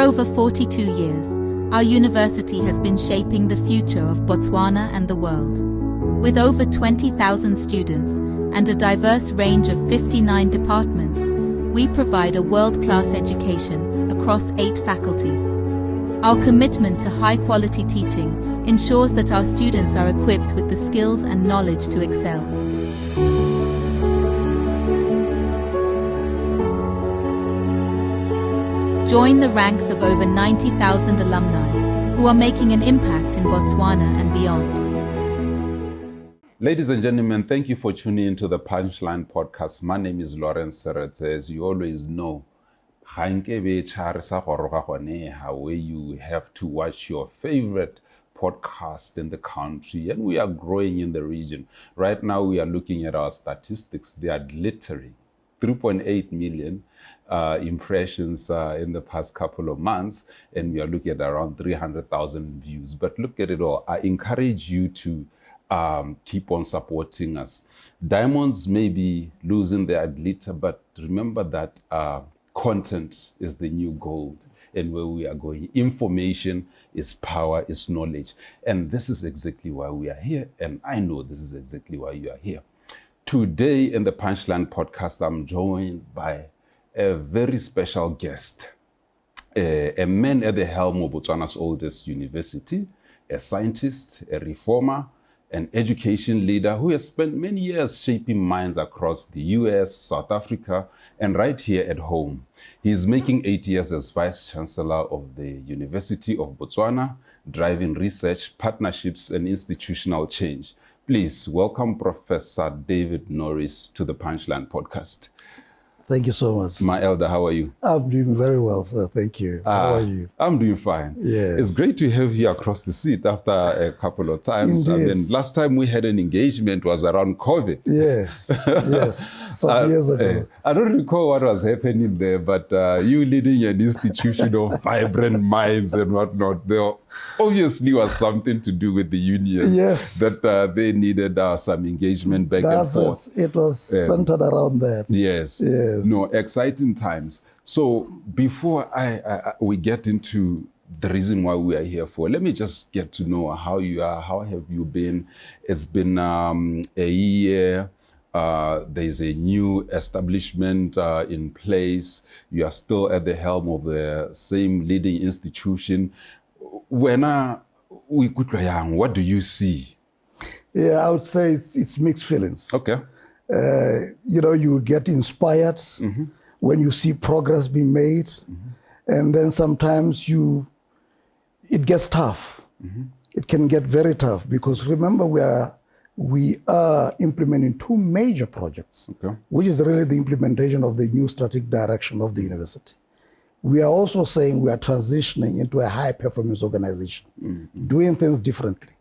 over 42 years, our university has been shaping the future of Botswana and the world. With over 20,000 students and a diverse range of 59 departments, we provide a world-class education across 8 faculties. Our commitment to high-quality teaching ensures that our students are equipped with the skills and knowledge to excel. Join the ranks of over 90,000 alumni who are making an impact in Botswana and beyond. Ladies and gentlemen, thank you for tuning into the Punchline Podcast. My name is Lawrence. As you always know, where you have to watch your favorite podcast in the country, and we are growing in the region. Right now, we are looking at our statistics. They are glittering. 3.8 million impressions in the past couple of months, and we are looking at around 300,000 views. But look at it all. I encourage you to keep on supporting us. Diamonds may be losing their glitter, but remember that content is the new gold, and where we are going. Information is power, is knowledge. And this is exactly why we are here, and I know this is exactly why you are here. Today in the Punchline Podcast, I'm joined by a very special guest, a man at the helm of Botswana's oldest university, a scientist, a reformer, an education leader who has spent many years shaping minds across the US, South Africa, and right here at home. He's making 8 years as Vice Chancellor of the University of Botswana, driving research, partnerships, and institutional change. Please welcome Professor David Norris to the Punchline Podcast. Thank you so much. My elder, how are you? I'm doing very well, sir. Thank you. How are you? I'm doing fine. Yes. It's great to have you across the seat after a couple of times. Indeed. I mean, last time we had an engagement was around COVID. Yes, yes, some years ago. I don't recall what was happening there, but you leading an institution of vibrant minds and whatnot, there obviously was something to do with the unions. Yes. That they needed some engagement back and forth. It was centered around that. Yes. Yes. No, exciting times. So before we get into the reason why we are here for, let me just get to know how you are. How have you been? It's been a year. There's a new establishment in place. You are still at the helm of the same leading institution. What do you see? Yeah, I would say it's mixed feelings. Okay. You get inspired when you see progress being made, and then sometimes it gets tough. It can get very tough because remember we are implementing 2 major projects, which is really the implementation of the new strategic direction of the university. We are also saying we are transitioning into a high performance organization, doing things differently.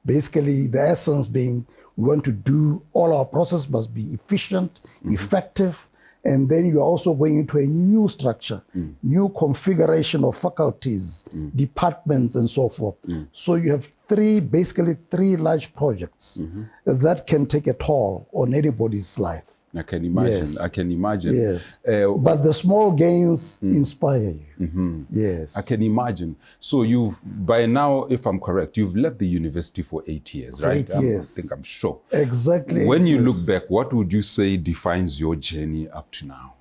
Basically, the essence being we want to do all our process must be efficient, effective, and then you're also going into a new structure, new configuration of faculties, departments, and so forth. So you have basically three large projects that can take a toll on anybody's life. I can imagine. Yes. I can imagine. Yes. But the small gains inspire you. Yes. I can imagine. So by now, if I'm correct, you've led the university for 8 years, for right? 8 years. I think I'm sure. Exactly. When you look back, what would you say defines your journey up to now?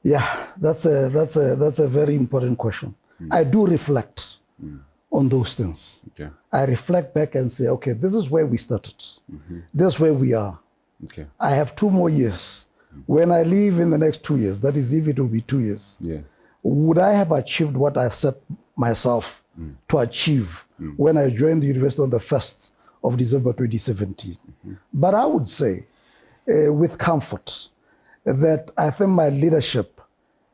Yeah, that's a very important question. I do reflect on those things. Okay. I reflect back and say, okay, this is where we started. This is where we are. Okay. I have 2 more years. When I leave in the next 2 years, that is if it will be 2 years, would I have achieved what I set myself to achieve when I joined the university on the 1st of December 2017? But I would say with comfort that I think my leadership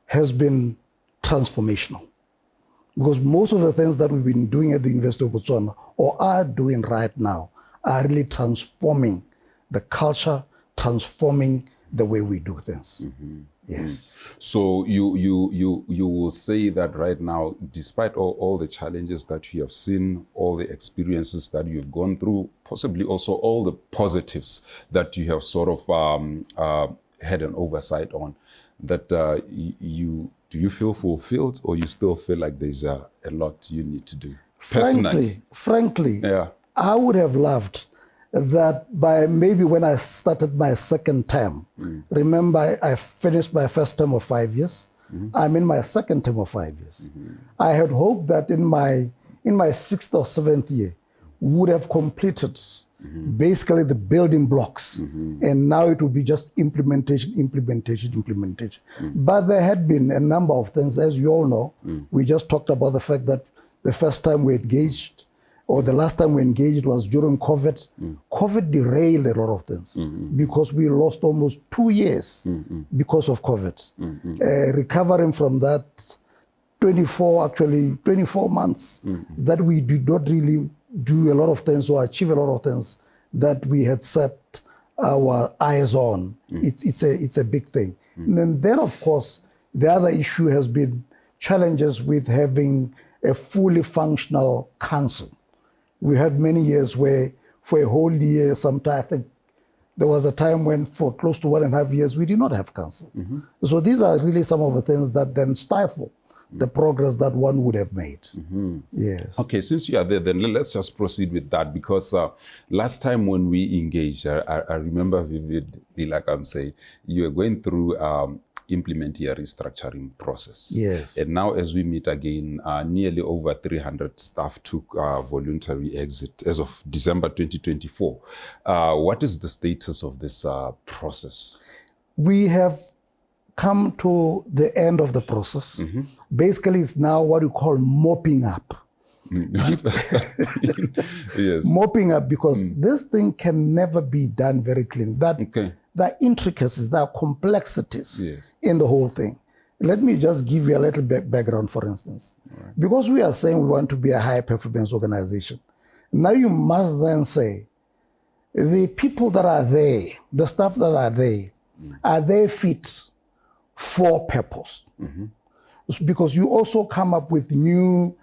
has been transformational. Because most of the things that we've been doing at the University of Botswana or are doing right now are really transforming the culture, transforming the way we do things. Yes. So you will say that right now, despite all the challenges that you have seen, all the experiences that you've gone through, possibly also all the positives that you have sort of had an oversight on, that you Do you feel fulfilled, or you still feel like there's a lot you need to do? Personally? Frankly, yeah. I would have loved that by maybe when I started my second term, remember I finished my first term of 5 years. I'm in my second term of 5 years. I had hoped that in my 6th or 7th year, would have completed basically the building blocks. And now it would be just implementation. But there had been a number of things, as you all know. We just talked about the fact that the first time we engaged, or the last time we engaged, was during COVID. COVID derailed a lot of things because we lost almost 2 years because of COVID. Recovering from that 24 months that we did not really do a lot of things or achieve a lot of things that we had set our eyes on. It's a big thing. And then, of course, the other issue has been challenges with having a fully functional council. We had many years where for a whole year, sometime, I think there was a time when for close to 1.5 years, we did not have council. So these are really some of the things that then stifle the progress that one would have made. Yes. Okay, since you are there, then let's just proceed with that, because last time when we engaged, I remember vividly, like I'm saying, you were going through implementing a restructuring process. Yes. And now as we meet again, nearly over 300 staff took voluntary exit as of December 2024. What is the status of this process? We have come to the end of the process. Basically, it's now what we call mopping up. Yes. Mopping up, because this thing can never be done very clean. There are intricacies, there are complexities in the whole thing. Let me just give you a little bit background, for instance. Because we are saying we want to be a high-performance organization. Now you must then say, the people that are there, the staff that are they fit for purpose? Because you also come up with new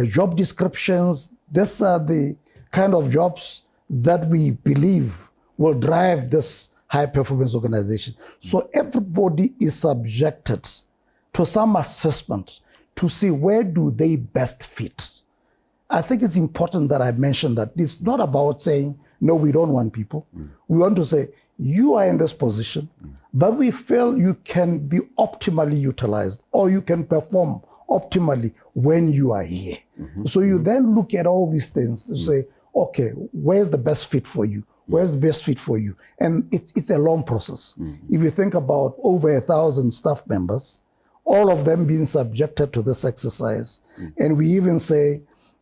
job descriptions. These are the kind of jobs that we believe will drive this high-performance organization. So everybody is subjected to some assessment to see where do they best fit. I think it's important that I mention that it's not about saying, no, we don't want people. We want to say, you are in this position, but we feel you can be optimally utilized, or you can perform optimally when you are here. So you then look at all these things and say, okay, where's the best fit for you? Where's the best fit for you? And it's a long process. If you think about over 1,000 staff members, all of them being subjected to this exercise, and we even say,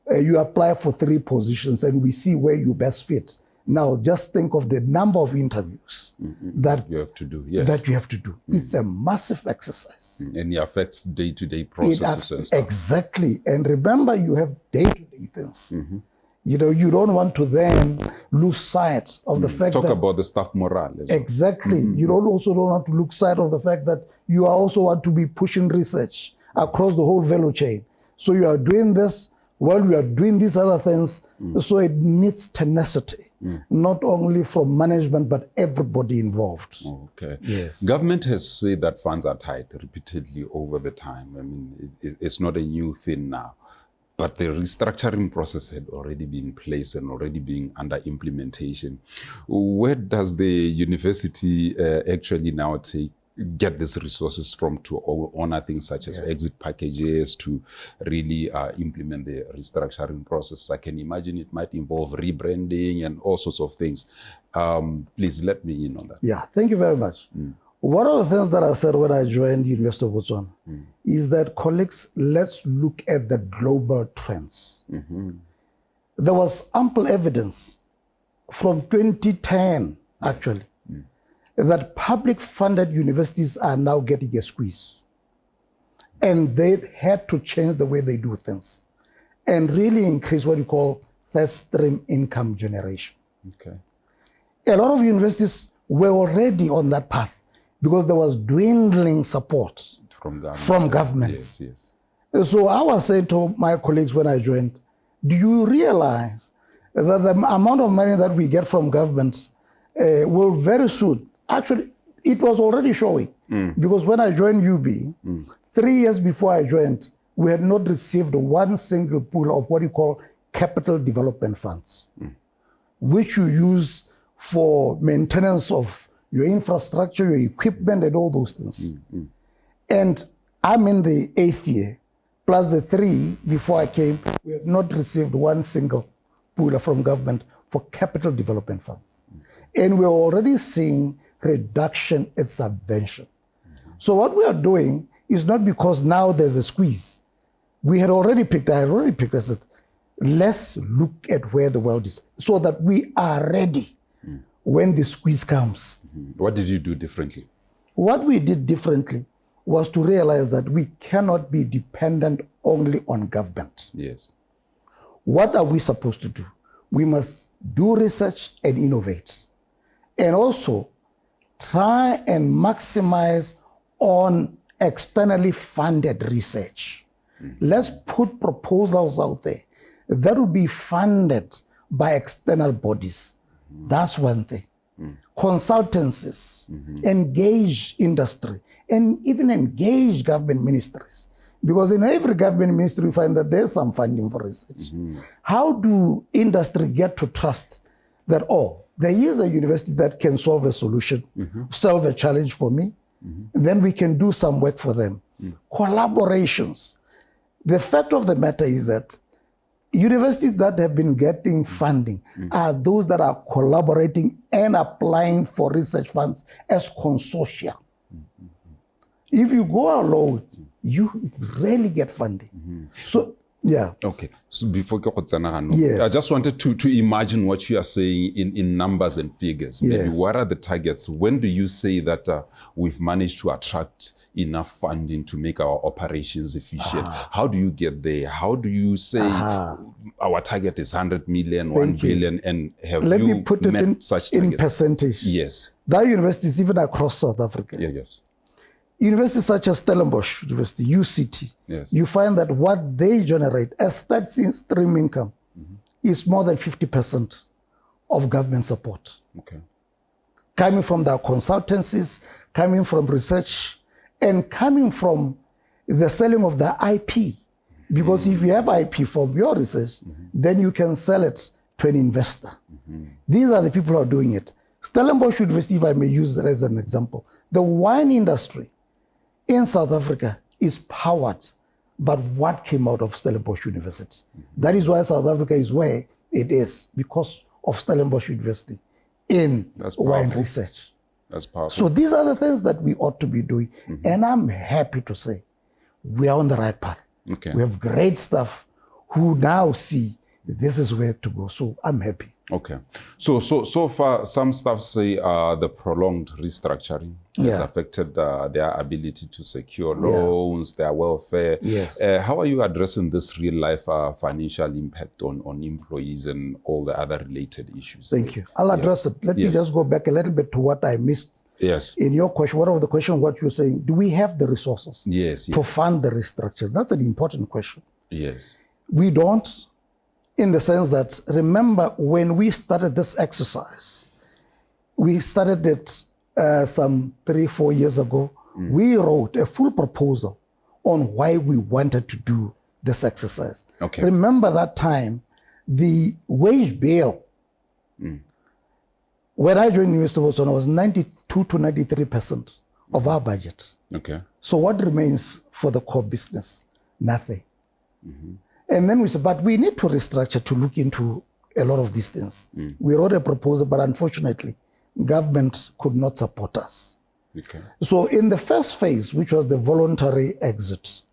you apply for 3 positions and we see where you best fit. Now, just think of the number of interviews that you have to do. It's a massive exercise. And it affects day-to-day processes and stuff. Exactly. And remember, you have day-to-day things. You know, you don't want to then lose sight of the fact that... Talk about the staff morale. Exactly. You also don't want to lose sight of the fact that you also want to be pushing research across the whole value chain. So you are doing this while you are doing these other things. So it needs tenacity. Not only from management, but everybody involved. Okay. Yes. Government has said that funds are tight repeatedly over the time. I mean, it's not a new thing now. But the restructuring process had already been in place and already being under implementation. Where does the university actually now get these resources from to honor things such as exit packages, to really implement the restructuring process? I can imagine it might involve rebranding and all sorts of things. Please let me in on that. Yeah, thank you very much. One of the things that I said when I joined the University of Botswana is that, colleagues, let's look at the global trends. There was ample evidence from 2010, actually, that public-funded universities are now getting a squeeze. And they had to change the way they do things and really increase what you call third-stream income generation. Okay. A lot of universities were already on that path because there was dwindling support from governments. So I was saying to my colleagues when I joined, do you realize that the amount of money that we get from governments will very soon, actually, it was already showing. Because when I joined UB, 3 years before I joined, we had not received one single pool of what you call capital development funds, which you use for maintenance of your infrastructure, your equipment, and all those things. And I'm in the 8th year, plus the 3 before I came, we have not received one single pool from government for capital development funds. And we're already seeing reduction in subvention. So what we are doing is not because now there's a squeeze. I had already picked, I said, let's look at where the world is so that we are ready when the squeeze comes. What did you do differently? What we did differently was to realize that we cannot be dependent only on government. Yes. What are we supposed to do? We must do research and innovate. And also try and maximize on externally funded research. Let's put proposals out there that will be funded by external bodies. That's one thing. Consultancies, engage industry, and even engage government ministries. Because in every government ministry, we find that there's some funding for research. How do industry get to trust that, oh, there is a university that can solve a solution, solve a challenge for me, then we can do some work for them. Collaborations. The fact of the matter is that universities that have been getting funding are those that are collaborating and applying for research funds as consortia. If you go alone, you rarely get funding. So, yeah. Okay. So before Yes. I just wanted to imagine what you are saying in numbers and figures. Yes. Maybe what are the targets? When do you say that we've managed to attract enough funding to make our operations efficient? How do you get there? How do you say our target is 100 million, 1 billion, and have Let you me put it met in, such in targets? percentage. Yes. That university is even across South Africa. Yes. Universities such as Stellenbosch University, UCT, Yes. you find that what they generate as third stream income is more than 50% of government support. Okay. Coming from their consultancies, coming from research, and coming from the selling of the IP. Because if you have IP from your research, then you can sell it to an investor. These are the people who are doing it. Stellenbosch University, if I may use that as an example, the wine industry in South Africa is powered by what came out of Stellenbosch University. That is why South Africa is where it is, because of Stellenbosch University in wine research. That's powerful. So these are the things that we ought to be doing. And I'm happy to say we are on the right path. Okay. We have great staff who now see this is where to go. So I'm happy. Okay. So far, some staff say the prolonged restructuring has affected their ability to secure loans, their welfare. Yes. How are you addressing this real-life financial impact on employees and all the other related issues? Thank you. I'll address it. Let me just go back a little bit to what I missed. Yes. In your question, one of the questions, what you're saying, do we have the resources to fund the restructure? That's an important question. Yes. We don't, in the sense that, remember, when we started this exercise, we started it some 3-4 years ago. We wrote a full proposal on why we wanted to do this exercise. Okay. Remember that time, the wage bill, when I joined University of Botswana, was 92 to 93% of our budget. Okay. So what remains for the core business? Nothing. And then we said, but we need to restructure to look into a lot of these things. We wrote a proposal, but unfortunately, government could not support us. Okay. So in the first phase, which was the voluntary exit,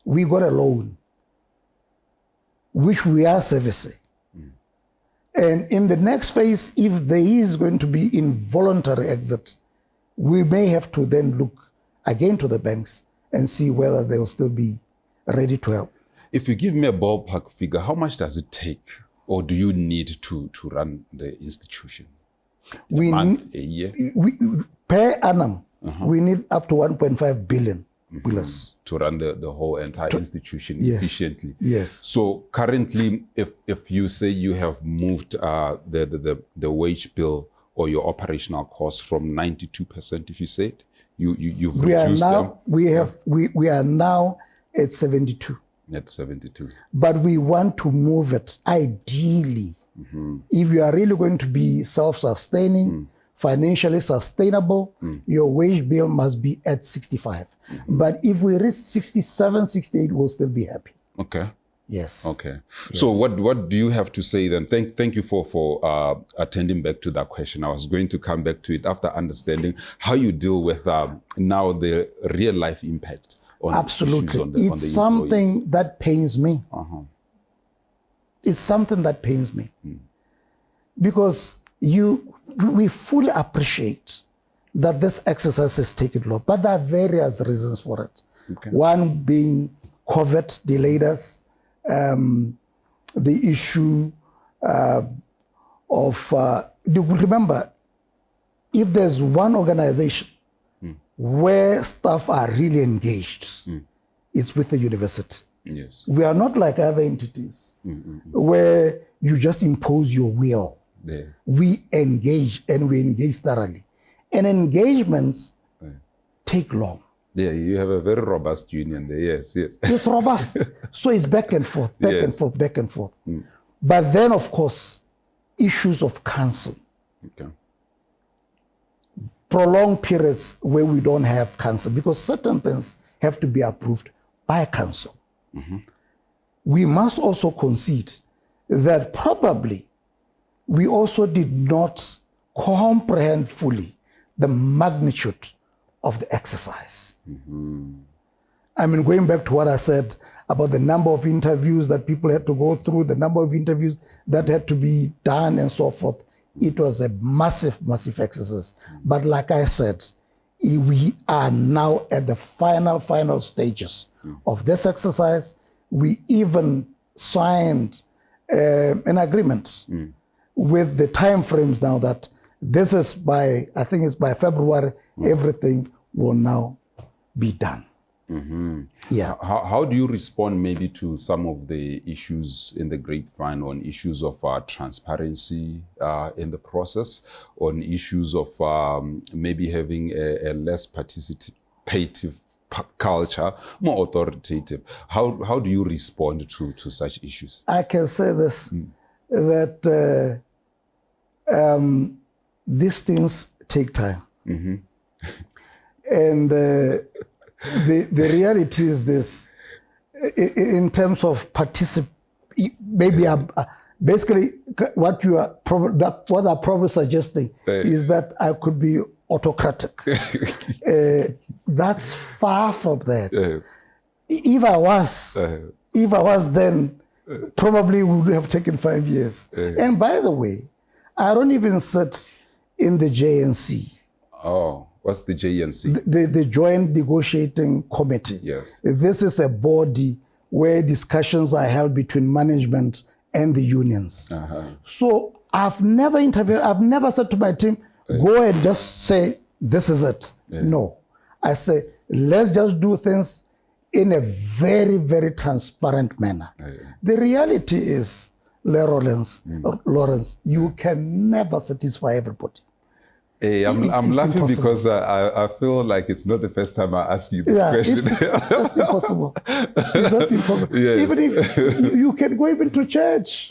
we got a loan, which we are servicing. And in the next phase, if there is going to be involuntary exit, we may have to then look again to the banks and see whether they will still be ready to help. If you give me a ballpark figure, how much does it take or do you need to run the institution? We a year? Per annum, we need up to 1.5 billion to run the whole entire institution efficiently. Yes. So currently, if you say you have moved the wage bill or your operational costs from 92%, if you said, You've We are reduced now them? we are now at 72. At 72. But we want to move it ideally. If you are really going to be self-sustaining, financially sustainable, your wage bill must be at 65. But if we reach 67, 68, we'll still be happy. Okay. Yes. Okay. Yes. So what do you have to say then? Thank you for attending back to that question. I was going to come back to it after understanding how you deal with now the real life impact on Absolutely. issues on the It's something that pains me. It's something that pains me. Because we fully appreciate that this exercise has taken long, but there are various reasons for it. Okay. One being COVID delayed us. The issue remember, if there's one organization where staff are really engaged, it's with the university. Yes. We are not like other entities where you just impose your will. Yeah. We engage, and we engage thoroughly. And engagements take long. Yeah, you have a very robust union there. Yes, yes. It's robust. So it's back and forth, back and forth, back and forth. But then, of course, issues of council. Okay. Prolonged periods where we don't have council, because certain things have to be approved by council. We must also concede that probably we also did not comprehend fully the magnitude of the exercise. I mean, going back to what I said about the number of interviews that people had to go through, the number of interviews that had to be done and so forth, it was a massive, massive exercise. But like I said, we are now at the final stages of this exercise. We even signed an agreement with the time frames now that this is by, I think it's by February, everything will now be done. Yeah. How do you respond maybe to some of the issues in the grapevine on issues of transparency in the process, on issues of maybe having a less participative culture, more authoritative? How do you respond to such issues? I can say this, that these things take time. And the reality is this, in terms of basically what I'm probably suggesting is that I could be autocratic. That's far from that. If I was then, probably would have taken 5 years. And by the way, I don't even sit in the JNC. Oh, what's the JNC? The Joint Negotiating Committee. Yes. This is a body where discussions are held between management and the unions. So I've never interviewed, I've never said to my team, go and just say, this is it. No. I say, let's just do things in a very, very transparent manner. The reality is, Lawrence, you can never satisfy everybody. Hey, I'm laughing impossible. Because I feel like it's not the first time I ask you this question. It's just impossible. It's just impossible. Yes. Even if you can go even to church.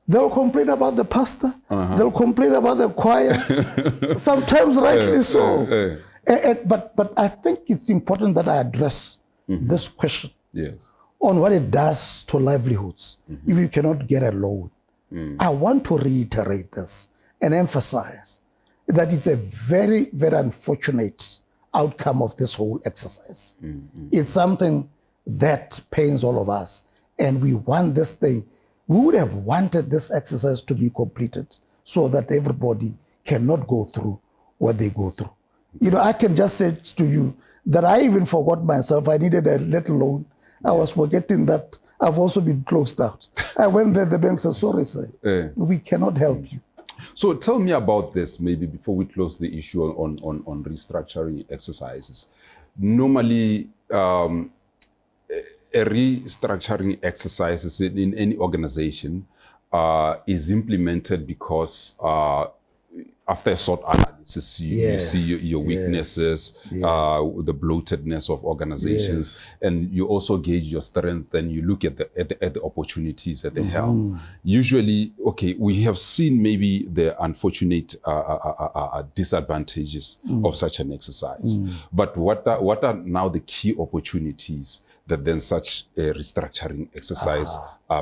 They'll complain about the pastor. They'll complain about the choir. Sometimes rightly so. But I think it's important that I address this question on what it does to livelihoods if you cannot get a loan. I want to reiterate this and emphasize that it's a very, very unfortunate outcome of this whole exercise. It's something that pains all of us, and we want this thing. We would have wanted this exercise to be completed so that everybody cannot go through what they go through. You know, I can just say to you that I even forgot myself. I needed a little loan. I was forgetting that I've also been closed out. I went there, the bank said, sorry, sir, we cannot help you. So tell me about this, maybe before we close the issue on restructuring exercises. Normally, a restructuring exercises in any organization is implemented because after a SWOT analysis, you see your weaknesses, the bloatedness of organizations, and you also gauge your strength, and you look at the opportunities at the helm. Usually, okay, we have seen maybe the unfortunate disadvantages of such an exercise. But what are now the key opportunities that then such a restructuring exercise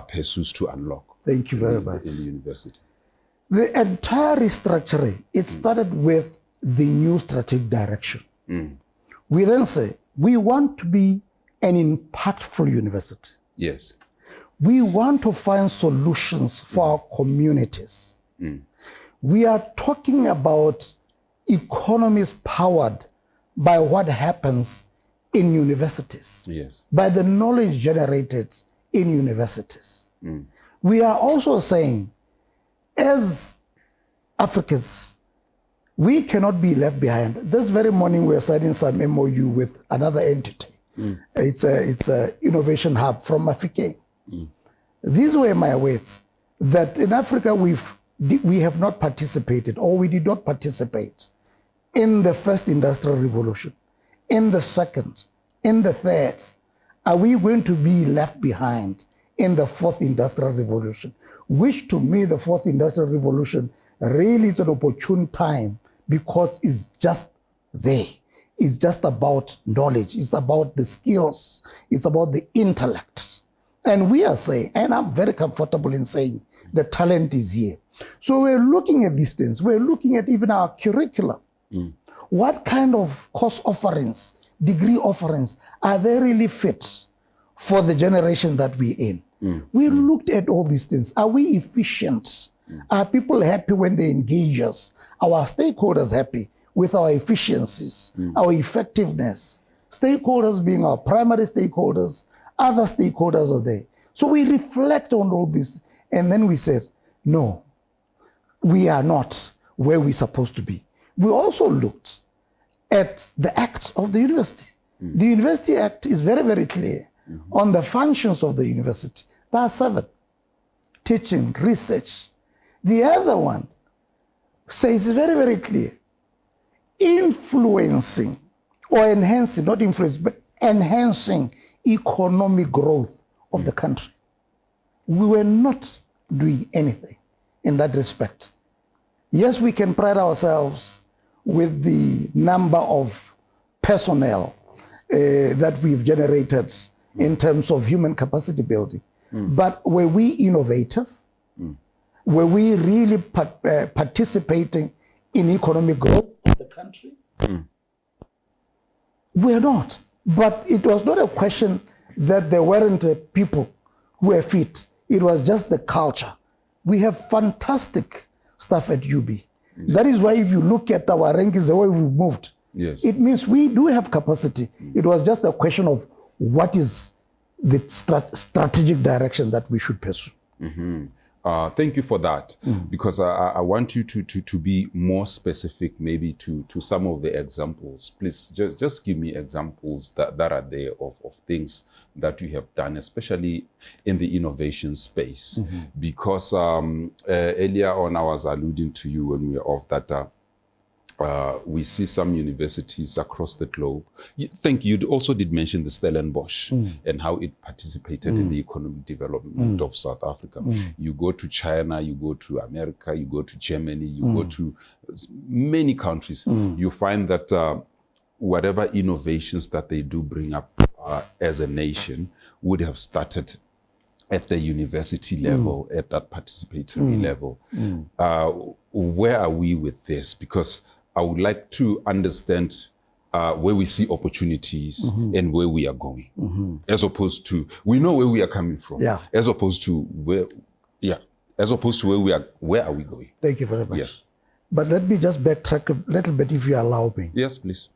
pursues to unlock? Thank you very much. In the university. The entire restructuring, it started with the new strategic direction. We then say, we want to be an impactful university. Yes. We want to find solutions for our communities. We are talking about economies powered by what happens in universities, by the knowledge generated in universities. We are also saying, as Africans, we cannot be left behind. This very morning, we are signing some MOU with another entity. It's a innovation hub from Africa. These were my words, that in Africa, we have not participated, or we did not participate in the first industrial revolution, in the second, in the third. Are we going to be left behind in the fourth industrial revolution? Which to me, the fourth industrial revolution really is an opportune time, because it's just there. It's just about knowledge. It's about the skills. It's about the intellect. And we are saying, and I'm very comfortable in saying, the talent is here. So we're looking at these things. We're looking at even our curriculum. What kind of course offerings, degree offerings, are they really fit for the generation that we're in? We looked at all these things. Are we efficient? Are people happy when they engage us? Are our stakeholders happy with our efficiencies, our effectiveness? Stakeholders being our primary stakeholders, other stakeholders are there. So we reflect on all this, and then we said, no, we are not where we're supposed to be. We also looked at the acts of the university. The University Act is very, very clear on the functions of the university. There are 7: teaching, research. The other one says very, very clear, influencing or enhancing, not influence, but enhancing economic growth of the country. We were not doing anything in that respect. Yes, we can pride ourselves with the number of personnel that we've generated in terms of human capacity building. But were we innovative? Were we really participating in economic growth of the country? We're not. But it was not a question that there weren't people who were fit. It was just the culture. We have fantastic stuff at UB. That is why if you look at our rankings, the way we've moved, it means we do have capacity. It was just a question of what is the strategic direction that we should pursue. Thank you for that, because I want you to be more specific, maybe to some of the examples. Please just give me examples that are there of things that you have done, especially in the innovation space. Because earlier on, I was alluding to you when we were off that we see some universities across the globe. You also did mention the Stellenbosch and how it participated in the economic development of South Africa. You go to China, you go to America, you go to Germany, you go to many countries. You find that whatever innovations that they do bring up as a nation would have started at the university level, at that participatory level. Where are we with this? Because I would like to understand where we see opportunities and where we are going, as opposed to, we know where we are coming from, as opposed to where are we going? Thank you very much. But let me just backtrack a little bit, if you allow me. Yes, please.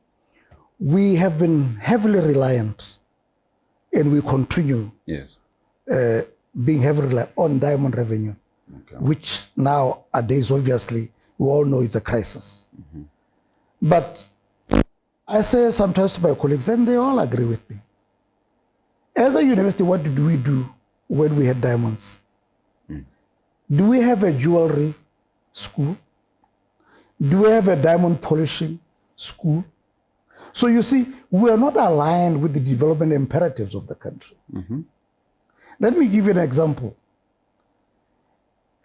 We have been heavily reliant, and we continue being heavily reliant on diamond revenue, which nowadays, obviously, we all know it's a crisis. But I say sometimes to my colleagues, and they all agree with me. As a university, what did we do when we had diamonds? Do we have a jewelry school? Do we have a diamond polishing school? So you see, we are not aligned with the development imperatives of the country. Let me give you an example.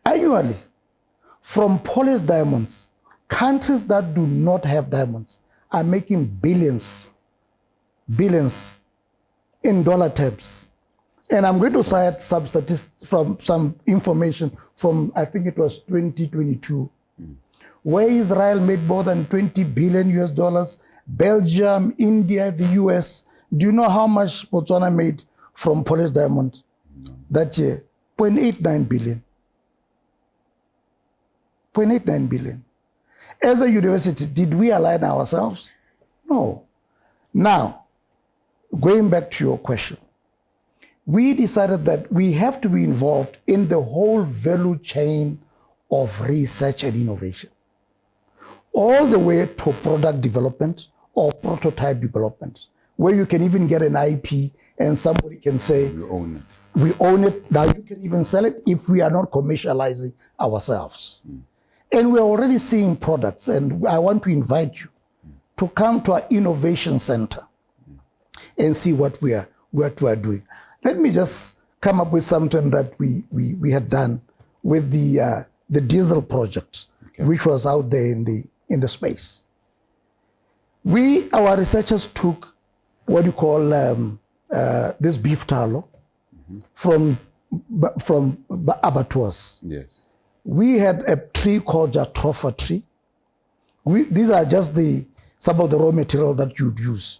Annually, from polished diamonds, countries that do not have diamonds are making billions in dollar terms. And I'm going to cite some statistics from some information from, I think it was 2022, where Israel made more than 20 billion US dollars, Belgium, India, the US. Do you know how much Botswana made from polished diamond that year? 0.89 billion. 0.89 billion. As a university, did we align ourselves? No. Now, going back to your question, we decided that we have to be involved in the whole value chain of research and innovation, all the way to product development or prototype development, where you can even get an IP and somebody can say, We own it. We own it. Now you can even sell it if we are not commercializing ourselves. And we're already seeing products, and I want to invite you to come to our innovation center and see what we are doing. Let me just come up with something that we had done with the diesel project, which was out there in the space. Our researchers took what you call this beef tallow from abattoirs. Yes. We had a tree called Jatropha tree. These are just some of the raw material that you'd use.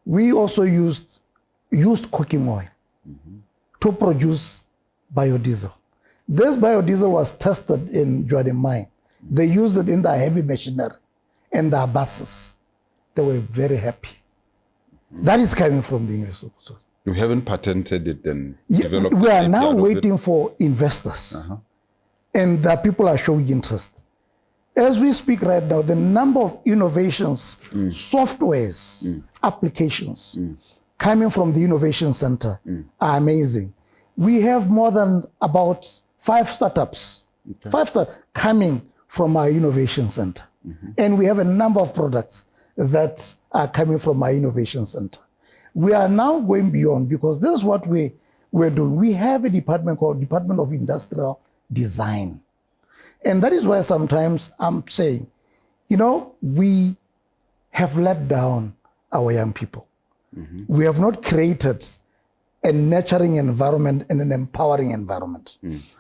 We also used cooking oil to produce biodiesel. This biodiesel was tested in Johannesburg mine. They used it in their heavy machinery and their buses. They were very happy. That is coming from the University of Botswana. You haven't patented it and developed it? We are now waiting for investors. And the people are showing interest. As we speak right now, the number of innovations, softwares, applications coming from the Innovation Center are amazing. We have more than about 5 startups, 5 startups coming from our Innovation Center. And we have a number of products that are coming from our Innovation Center. We are now going beyond, because this is what we're doing. We have a department called Department of Industrial Design. And that is why sometimes I'm saying, we have let down our young people. We have not created a nurturing environment and an empowering environment.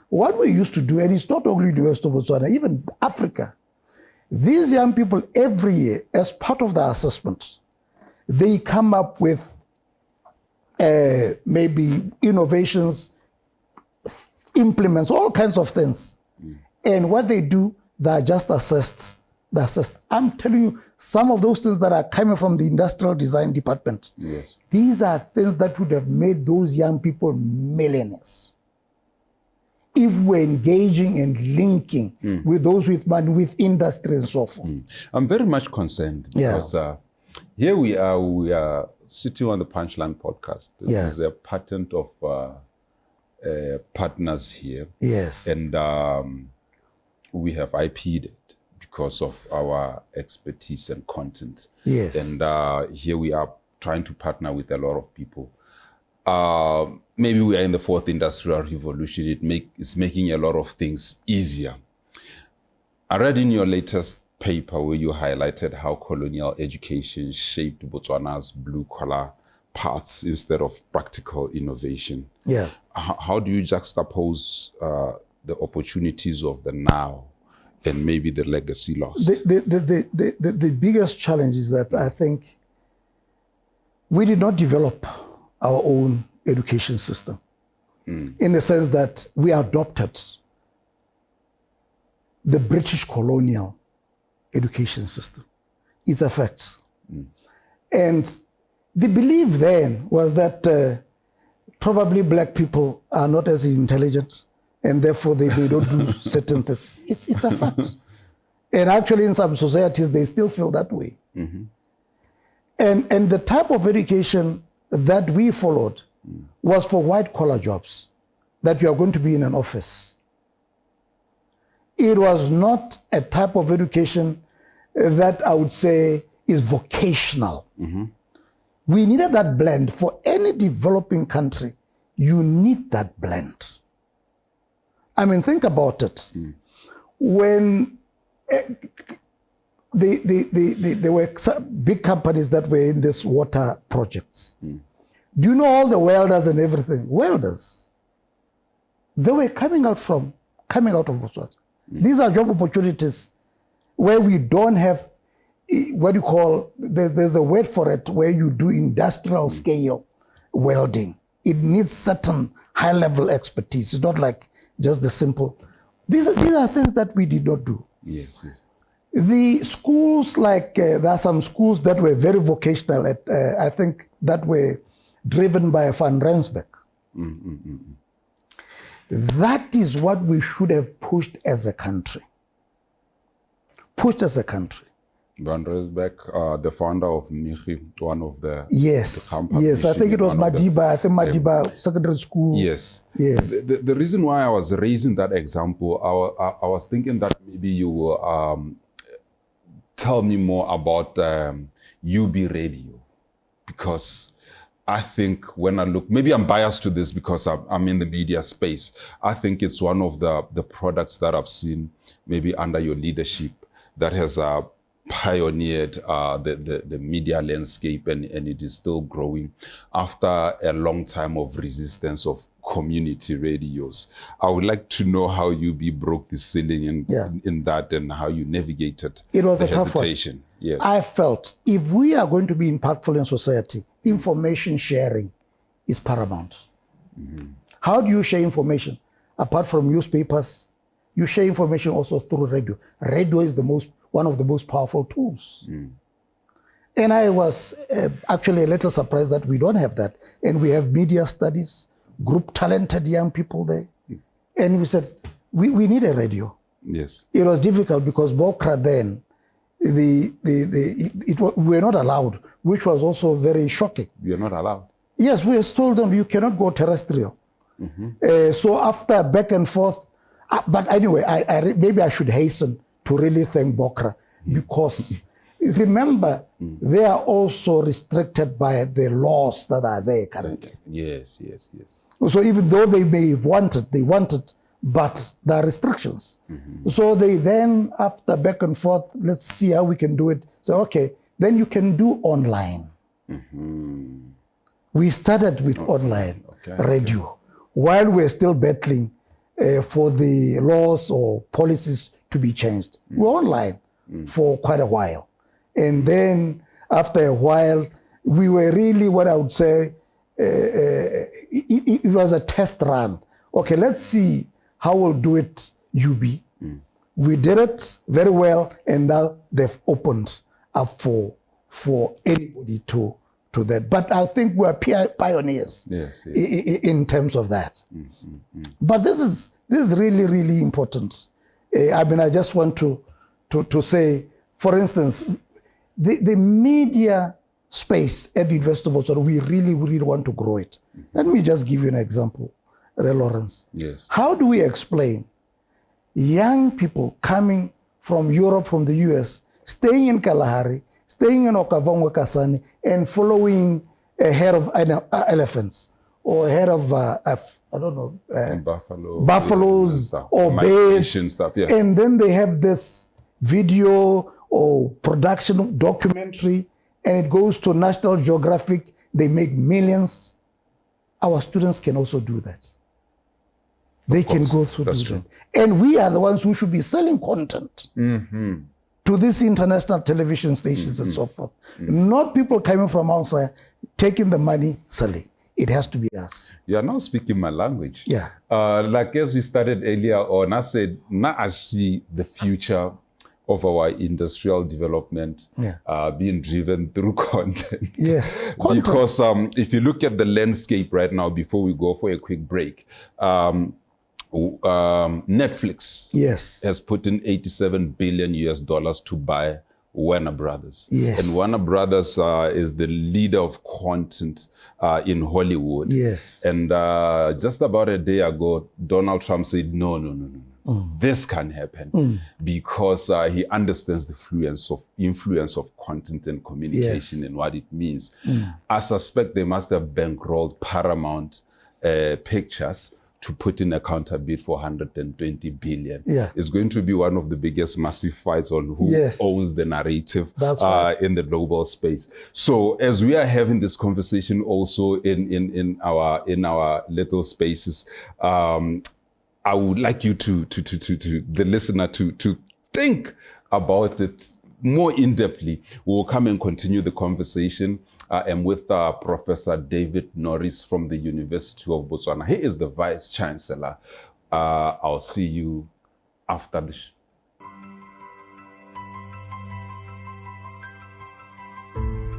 What we used to do, and it's not only the University of Botswana, even Africa, these young people every year, as part of the assessments, they come up with maybe innovations, implements, all kinds of things. And what they do, they're just assessed. I'm telling you, some of those things that are coming from the industrial design department, these are things that would have made those young people millionaires if we're engaging and linking with those with money, with industry and so forth. I'm very much concerned because here we are sitting on the Punchline Podcast. This is a patent of partners here. Yes. And we have IP'd it because of our expertise and content. Yes. And here we are trying to partner with a lot of people. Maybe we are in the 4th industrial revolution. It's making a lot of things easier. I read in your latest paper where you highlighted how colonial education shaped Botswana's blue-collar paths instead of practical innovation. Yeah. How do you juxtapose the opportunities of the now and maybe the legacy lost? The biggest challenge is that I think we did not develop our own education system in the sense that we adopted the British colonial education system. It's a fact. And the belief then was that probably black people are not as intelligent and therefore they don't do certain things. It's a fact. And actually in some societies, they still feel that way. And the type of education that we followed was for white collar jobs, that you are going to be in an office. it was not a type of education that I would say is vocational. We needed that blend. For any developing country, you need that blend. I mean, think about it. When there were big companies that were in these water projects. Do you know all the welders and everything? Welders. They were coming out of Botswana. These are job opportunities where we don't have what you call, there's a word for it, where you do industrial scale welding. It needs certain high level expertise. It's not like just the simple. These are things that we did not do. Yes. The schools, like there are some schools that were very vocational, I think that were driven by Van Rensburg. That is what we should have pushed as a country. Van Rensburg, the founder of Michi, one of the Yes, I think it was Madiba. I think Madiba Secondary School. Yes. The reason why I was raising that example, I was thinking that maybe you will tell me more about UB Radio, because I think when I look, maybe I'm biased to this because I'm in the media space. I think it's one of the products that I've seen maybe under your leadership that has pioneered the media landscape, and it is still growing after a long time of resistance of community radios. I would like to know how UB broke the ceiling in that, and how you navigated it was the a tough hesitation. one. Yes. I felt if we are going to be impactful in society, information sharing is paramount. How do you share information? Apart from newspapers, you share information also through radio. Radio is one of the most powerful tools. And I was actually a little surprised that we don't have that. And we have media studies, group talented young people there. And we said, we need a radio. Yes. It was difficult because Bokra then, we were not allowed, which was also very shocking. We are not allowed? Yes, we told them you cannot go terrestrial. So after back and forth, but anyway, maybe I should hasten to really thank Bokra, because remember, they are also restricted by the laws that are there currently. Yes. So even though they may have wanted, but there are restrictions. So they then, after back and forth, let's see how we can do it. So, okay, then you can do online. We started with online radio while we're still battling for the laws or policies to be changed. We're online for quite a while. And then after a while, we were really, what I would say, it was a test run. Okay, let's see how we'll do it, UB. We did it very well, and now they've opened up for anybody to that. But I think we're pioneers in terms of that. But this is really, really important. I mean, I just want to say, for instance, the media space at the University of Botswana, we really, really want to grow it. Let me just give you an example, Lawrence. Yes. How do we explain young people coming from Europe, from the US, staying in Kalahari, staying in Okavongwe Kasane, and following a herd of elephants, or a herd of, I don't know, buffaloes or bears, stuff, and then they have this video or production documentary, and it goes to National Geographic, they make millions. Our students can also do that. They can go through that. And we are the ones who should be selling content to these international television stations and so forth. Not people coming from outside, taking the money, selling. It has to be us. You are now speaking my language. Yeah. Like as we started earlier on, I said, now I see the future of our industrial development being driven through content. Yes. Content. Because if you look at the landscape right now, before we go for a quick break, Netflix has put in $87 billion to buy Warner Brothers. Yes. And Warner Brothers is the leader of content in Hollywood. Yes. And just about a day ago, Donald Trump said, no. this can happen because he understands the influence of content and communication and what it means. I suspect they must have bankrolled Paramount Pictures to put in a counter bid for 120 billion. It's going to be one of the biggest massive fights on who owns the narrative in the global space. So as we are having this conversation also in our little spaces, I would like you to the listener to think about it more in-depthly. We'll come and continue the conversation. I am with Professor David Norris from the University of Botswana. He is the Vice Chancellor. I'll see you after this.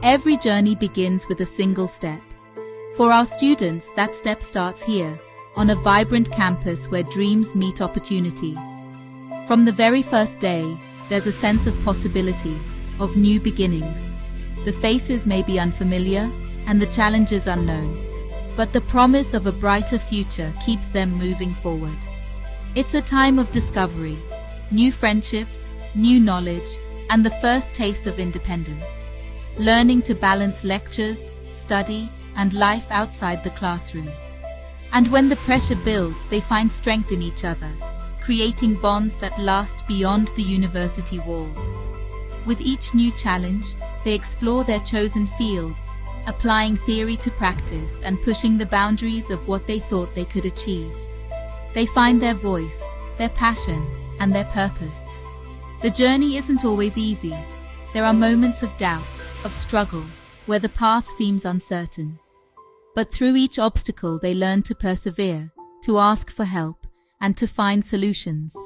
Every journey begins with a single step. For our students, that step starts here, on a vibrant campus where dreams meet opportunity. From the very first day, there's a sense of possibility, of new beginnings. The faces may be unfamiliar and the challenges unknown, but the promise of a brighter future keeps them moving forward. It's a time of discovery, new friendships, new knowledge, and the first taste of independence. Learning to balance lectures, study, and life outside the classroom. And when the pressure builds, they find strength in each other, creating bonds that last beyond the university walls. With each new challenge, they explore their chosen fields, applying theory to practice and pushing the boundaries of what they thought they could achieve. They find their voice, their passion, and their purpose. The journey isn't always easy. There are moments of doubt, of struggle, where the path seems uncertain. But through each obstacle, they learn to persevere, to ask for help, and to find solutions.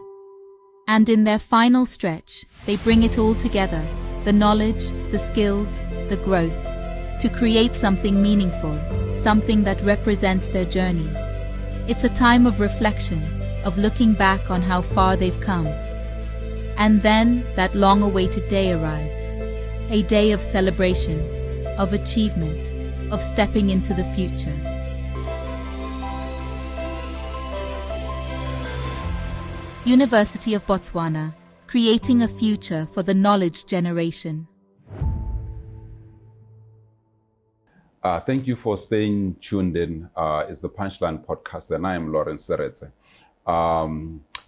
And in their final stretch, they bring it all together, the knowledge, the skills, the growth, to create something meaningful, something that represents their journey. It's a time of reflection, of looking back on how far they've come. And then that long-awaited day arrives, a day of celebration, of achievement, of stepping into the future. University of Botswana, creating a future for the knowledge generation. Thank you for staying tuned in. It's the Punchline Podcast, and I am Lawrence Seretse.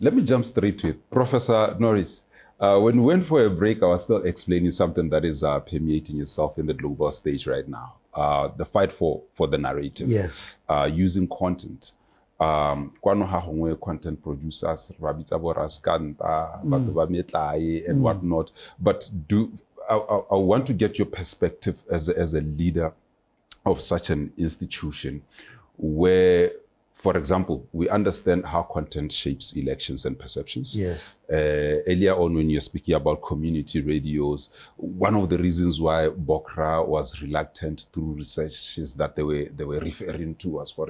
Let me jump straight to it. Professor Norris, when we went for a break, I was still explaining something that is permeating itself in the global stage right now. The fight for the narrative. Yes. Using content. Content producers, and whatnot. But I want to get your perspective as a leader of such an institution where, for example, we understand how content shapes elections and perceptions. Yes. Earlier on, when you're speaking about community radios, one of the reasons why Bokra was reluctant through research is that they were referring to as for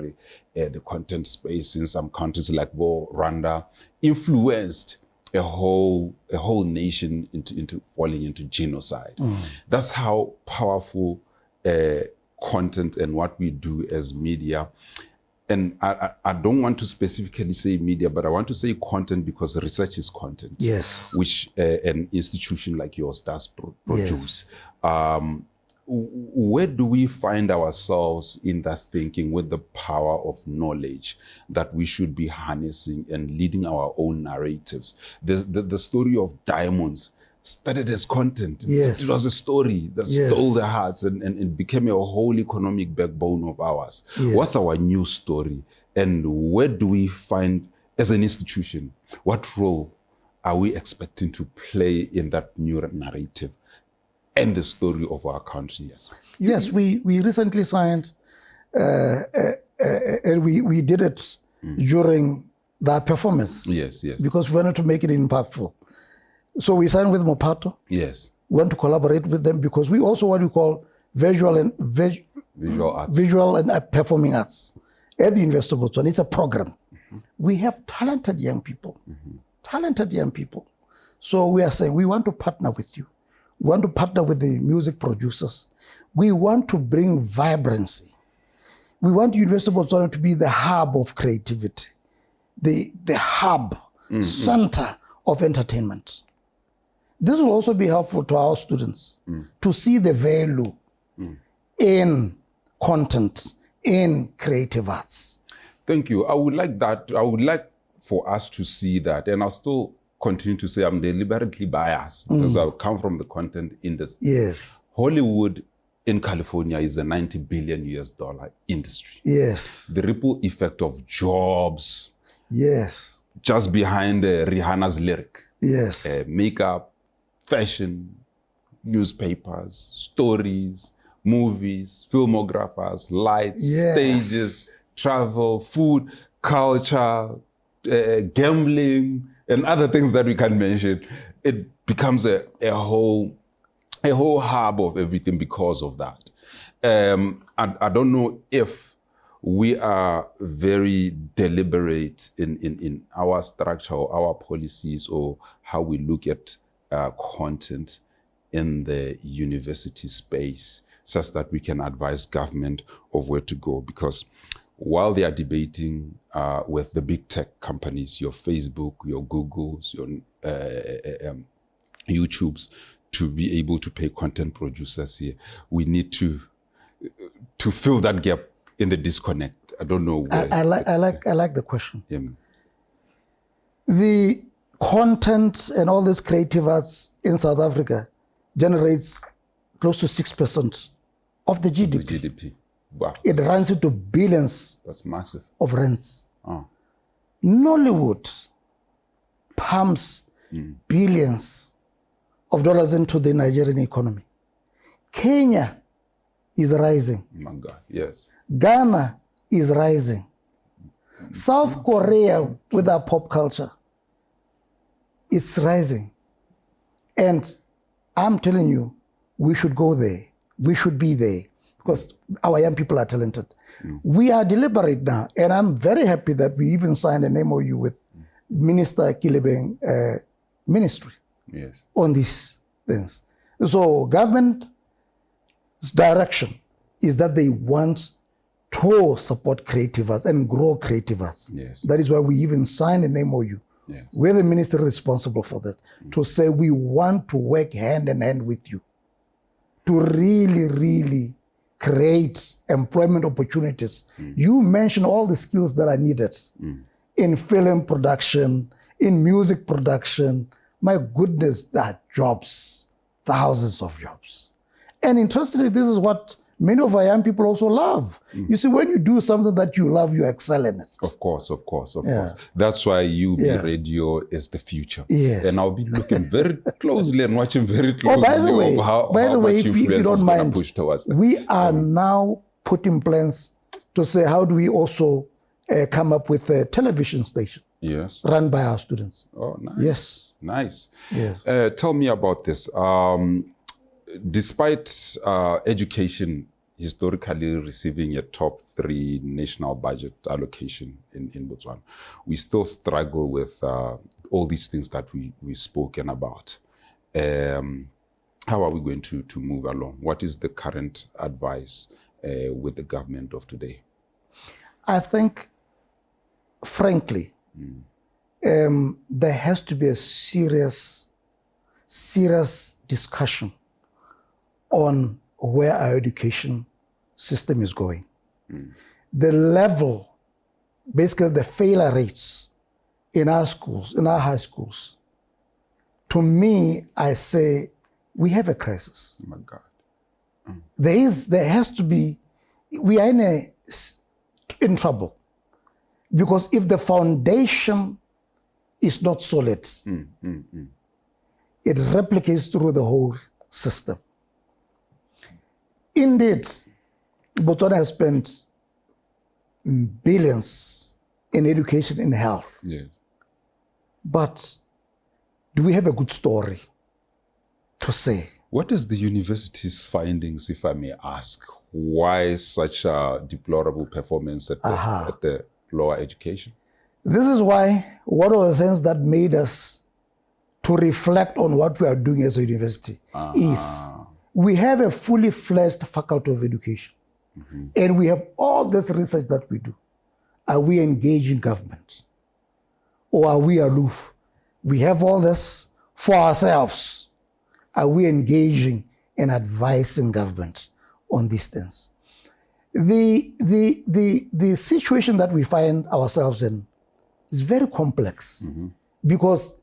the content space in some countries like Rwanda influenced a whole nation into falling into genocide. That's how powerful content and what we do as media. And I don't want to specifically say media, but I want to say content because research is content. Yes. Which an institution like yours does produce. Yes. Where do we find ourselves in that thinking with the power of knowledge that we should be harnessing and leading our own narratives? The story of diamonds started as content. Yes. It was a story that stole their hearts and it became a whole economic backbone of ours. Yes. What's our new story? And where do we find, as an institution, what role are we expecting to play in that new narrative and the story of our country? Yes, we recently signed, and we did it during that performance. Yes. Because we wanted to make it impactful. So we signed with Mopato. Yes. We want to collaborate with them because we also what we call visual and performing arts at the University of Botswana. It's a program. We have talented young people. So we are saying we want to partner with you. We want to partner with the music producers. We want to bring vibrancy. We want University of Botswana to be the hub of creativity, the hub center of entertainment. This will also be helpful to our students to see the value in content, in creative arts. Thank you. I would like for us to see that, and I'll still continue to say I'm deliberately biased because I come from the content industry. Yes. Hollywood in California is a $90 billion industry. Yes. The ripple effect of jobs. Yes. Just behind Rihanna's lyric. Yes. Makeup, fashion, newspapers, stories, movies, filmographers, lights, stages, travel, food, culture, gambling, and other things that we can mention. It becomes a whole hub of everything because of that. I don't know if we are very deliberate in our structure or our policies or how we look at content in the university space such that we can advise government of where to go. Because while they are debating with the big tech companies, your Facebook, your Googles, your YouTubes, to be able to pay content producers here, we need to fill that gap in the disconnect. I don't know where. I like the question. Yeah. The content and all this creative arts in South Africa generates close to 6% of the GDP. The GDP. Wow. It runs into billions. That's massive. Of rents. Oh. Nollywood pumps billions of dollars into the Nigerian economy. Kenya is rising. Oh my God, yes. Ghana is rising. South Korea, with our pop culture, it's rising. And I'm telling you, we should go there. We should be there because our young people are talented. We are deliberate now, and I'm very happy that we even signed an MOU with Minister Kilebeng ministry on these things. So government's direction is that they want to support creative arts and grow creative arts. Yes. That is why we even signed an MOU. Yes. We're the minister responsible for that, to say we want to work hand in hand with you to really, really create employment opportunities. You mentioned all the skills that are needed in film production, in music production. My goodness, there are jobs, thousands of jobs. And interestingly, this is what many of our young people also love. You see, when you do something that you love, you excel in it. Of course. That's why UB Radio is the future. Yes. And I'll be looking very closely and watching very closely by the way, how much if you influence don't is going to mind, push towards that. We are now putting plans to say, how do we also come up with a television station run by our students? Oh, nice. Yes. Nice. Yes. Tell me about this. Despite education historically receiving a top 3 national budget allocation in Botswana, we still struggle with all these things that we've spoken about. How are we going to move along? What is the current advice with the government of today? I think, frankly, there has to be a serious discussion on where our education system is going. The level, basically the failure rates in our schools, in our high schools, to me, I say we have a crisis. Oh my God. There has to be, we are in trouble. Because if the foundation is not solid, it replicates through the whole system. Indeed, Botswana has spent billions in education, in health. Yes. But do we have a good story to say? What is the university's findings, if I may ask? Why such a deplorable performance at the lower education? This is why one of the things that made us to reflect on what we are doing as a university is we have a fully fledged faculty of education. And we have all this research that we do. Are we engaging government or are we aloof? We have all this for ourselves. Are we engaging and advising government on these things? The situation that we find ourselves in is very complex because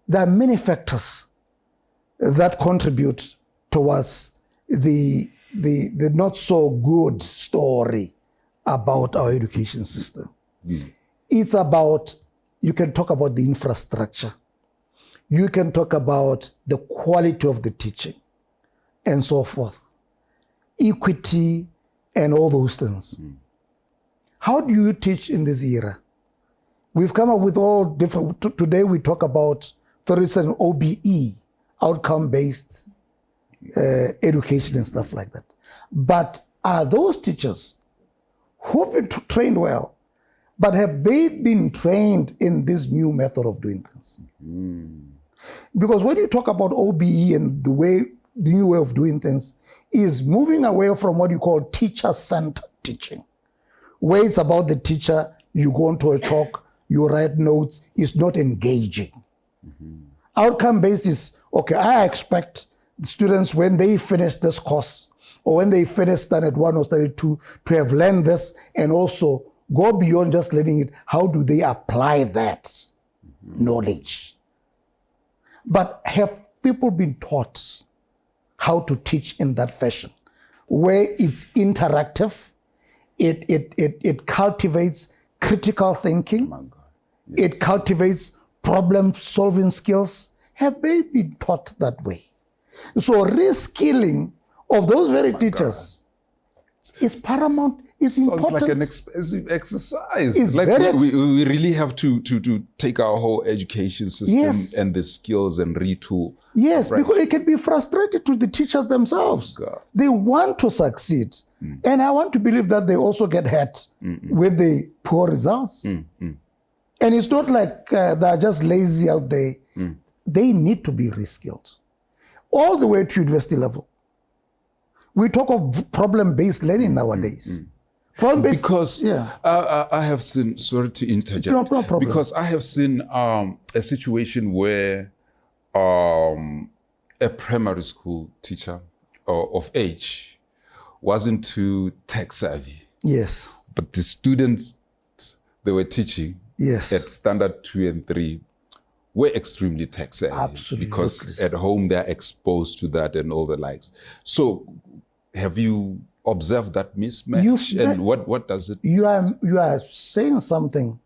there are many factors that contribute towards the not so good story about our education system. It's about, you can talk about the infrastructure, you can talk about the quality of the teaching and so forth, equity and all those things. How do you teach in this era? We've come up with all different, today we talk about, for instance, OBE, outcome-based education and stuff like that. But are those teachers who've been trained well, but have they been trained in this new method of doing things? Because when you talk about OBE and the new way of doing things is moving away from what you call teacher-centered teaching, where it's about the teacher, you go into a chalk, you write notes, it's not engaging. Outcome-based is, okay, I expect students when they finish this course or when they finish standard 1 or standard 2 to have learned this and also go beyond just learning it. How do they apply that knowledge? But have people been taught how to teach in that fashion, where it's interactive, it cultivates critical thinking, it cultivates problem-solving skills? Have they been taught that way? So reskilling of those very teachers is paramount, is important. Sounds like an expensive exercise. It's like very we really have to take our whole education system and the skills and retool. Yes, because it can be frustrating to the teachers themselves. They want to succeed. And I want to believe that they also get hurt with the poor results. And it's not like they're just lazy out there. They need to be reskilled. All the way to university level. We talk of problem-based learning nowadays. Problem-based, because I have seen, sorry to interject, no problem. Because I have seen a situation where a primary school teacher of age wasn't too tech savvy. Yes. But the students they were teaching at standard 2 and 3 were extremely tech savvy. Absolutely. Because at home they're exposed to that and all the likes. So have you observed that mismatch? And what does it? You are saying something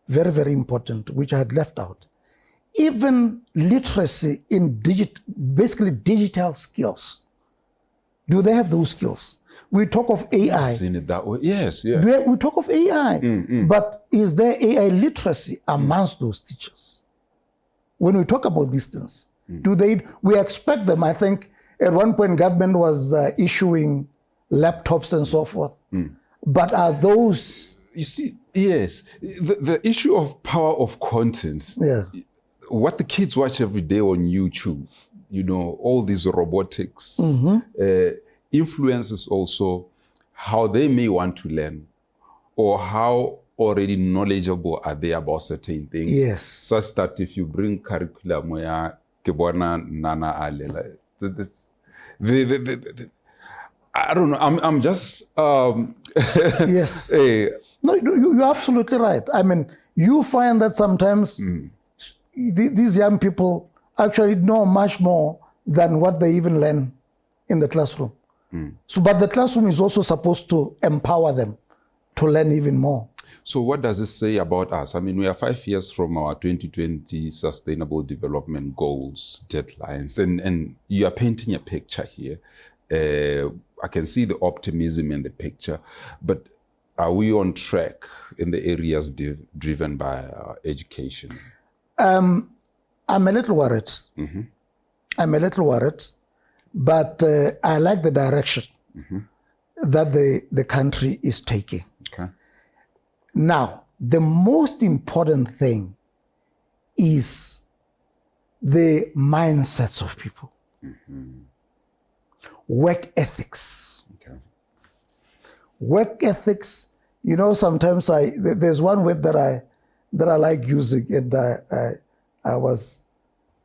very, very important, which I had left out. Even literacy in basically digital skills. Do they have those skills? We talk of AI. I've seen it that way. Yes, yeah. We talk of AI. But is there AI literacy amongst those teachers? When we talk about these things, we expect them, I think at one point government was issuing laptops and so forth. But are those... You see, yes. The issue of power of contents, what the kids watch every day on YouTube, all these robotics, influences also how they may want to learn or how already knowledgeable are they about certain things. Yes. Such that if you bring curriculum where Kebona Nana Alela, I don't know. I'm just yes. No, you're absolutely right. I mean, you find that sometimes these young people actually know much more than what they even learn in the classroom. So, but the classroom is also supposed to empower them to learn even more. So what does it say about us? I mean, we are 5 years from our 2020 Sustainable Development Goals deadlines, and you are painting a picture here. I can see the optimism in the picture, but are we on track in the areas driven by education? I'm a little worried. I'm a little worried, but I like the direction that the country is taking. Okay. Now, the most important thing is the mindsets of people. Work ethics. Okay. Work ethics, sometimes there's one word that that I like using, and I was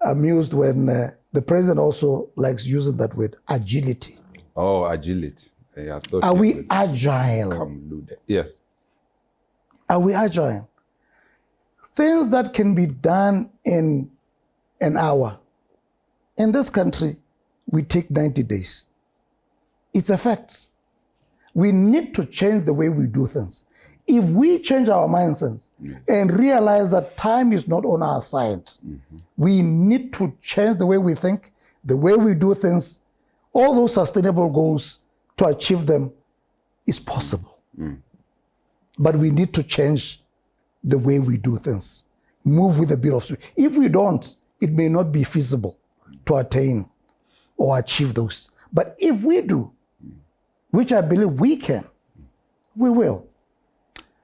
amused when the president also likes using that word, agility. Oh, agility. Yeah, I thought Are we agile? Yes. Are we agile? Things that can be done in an hour. In this country, we take 90 days. It's a fact. We need to change the way we do things. If we change our mindsets and realize that time is not on our side, we need to change the way we think, the way we do things. All those sustainable goals, to achieve them is possible. But we need to change the way we do things. Move with a bit of speed. If we don't, it may not be feasible to attain or achieve those. But if we do, which I believe we can, we will.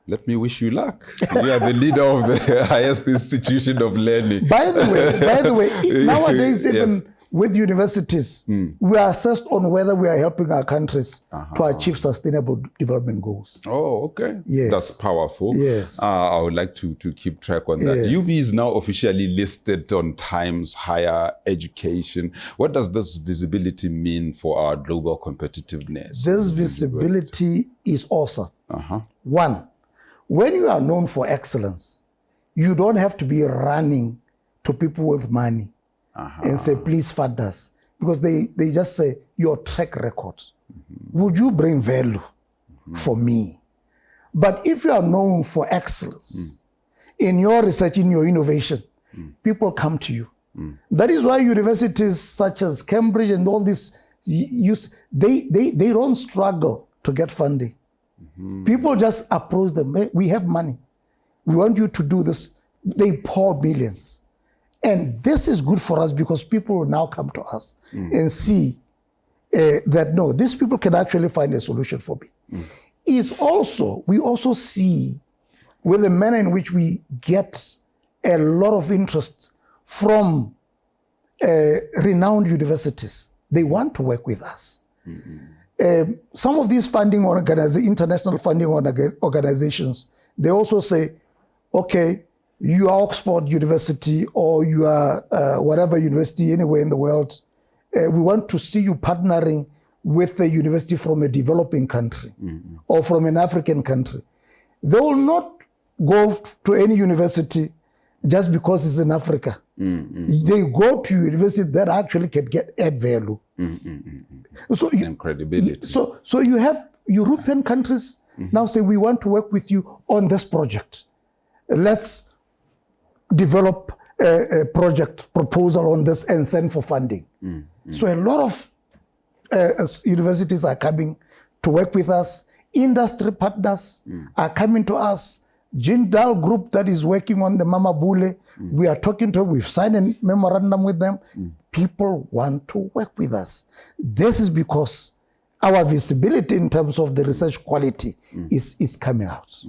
Let me wish you luck. You are the leader of the highest institution of learning. By the way, nowadays, even with universities, we are assessed on whether we are helping our countries to achieve sustainable development goals. Oh, okay. Yes. That's powerful. Yes. I would like to keep track on that. Yes. UB is now officially listed on Times Higher Education. What does this visibility mean for our global competitiveness? This visibility is awesome. One, when you are known for excellence, you don't have to be running to people with money and say, please fund us. Because they just say, your track record. Would you bring value for me? But if you are known for excellence in your research, in your innovation, people come to you. That is why universities such as Cambridge and all these, they don't struggle to get funding. People just approach them. Hey, we have money. We want you to do this. They pour millions. And this is good for us because people will now come to us and see that, no, these people can actually find a solution for me. It's also, we also see with the manner in which we get a lot of interest from renowned universities. They want to work with us. Some of these funding international funding organizations, they also say, okay, you are Oxford University or you are whatever university anywhere in the world, we want to see you partnering with a university from a developing country or from an African country. They will not go to any university just because it's in Africa. They go to university that actually can add value. So and credibility. So you have European countries now say, we want to work with you on this project. Let's develop a project proposal on this and send for funding. So a lot of universities are coming to work with us. Industry partners are coming to us. Jindal Group that is working on the Mama Bule, we are talking to them. We've signed a memorandum with them. People want to work with us. This is because our visibility in terms of the research quality is coming out.